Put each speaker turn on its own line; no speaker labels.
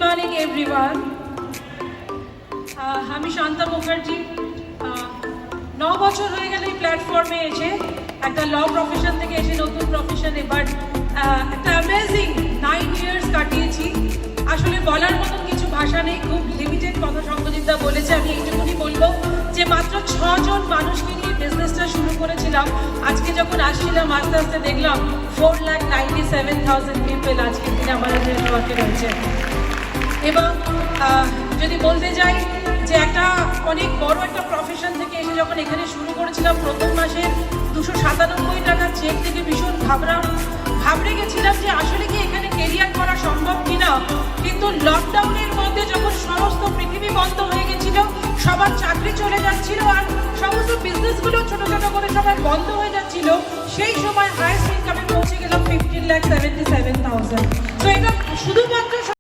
Morning everyone. আমি শান্তা মুখার্জি। 9 বছর হয়ে গেল এই প্ল্যাটফর্মে এসে, একটা ল প্রফেশন থেকে এসে নতুন প্রফেশনে, বাট একটা অ্যামেজিং 9 ইয়ার্স কাটিয়েছি। আসলে বলার মতন কিছু ভাষা নেই, খুব লিমিটেড কথা সঙ্গজিৎদা বলেছে। আমি এইটুকুনি বলবো যে মাত্র 6 জন মানুষকে নিয়ে বিজনেসটা শুরু করেছিলাম। আজকে যখন আসছিলাম আস্তে আস্তে দেখলাম 4,97,000 পিপল আজকের দিনে আমাদের নেটওয়ার্কে রয়েছে। এবং যদি বলতে যাই যে একটা অনেক বড় একটা প্রফেশন থেকে এসে যখন এখানে শুরু করেছিলাম, প্রথম মাসে 297 টাকা চেক থেকে ভীষণ ঘাবড়ে গেছিলাম যে আসলে কি এখানে কেরিয়ার করা সম্ভব কিনা। কিন্তু লকডাউনের মধ্যে যখন সমস্ত পৃথিবী বন্ধ হয়ে গেছিল, সবার চাকরি চলে যাচ্ছিল আর সমস্ত বিজনেসগুলো ছোট ছোট করে সবার বন্ধ হয়ে যাচ্ছিল, সেই সময় হাইয়েস্ট ইনকামে পৌঁছে গেলাম 15,77,000। তো এটা শুধুমাত্র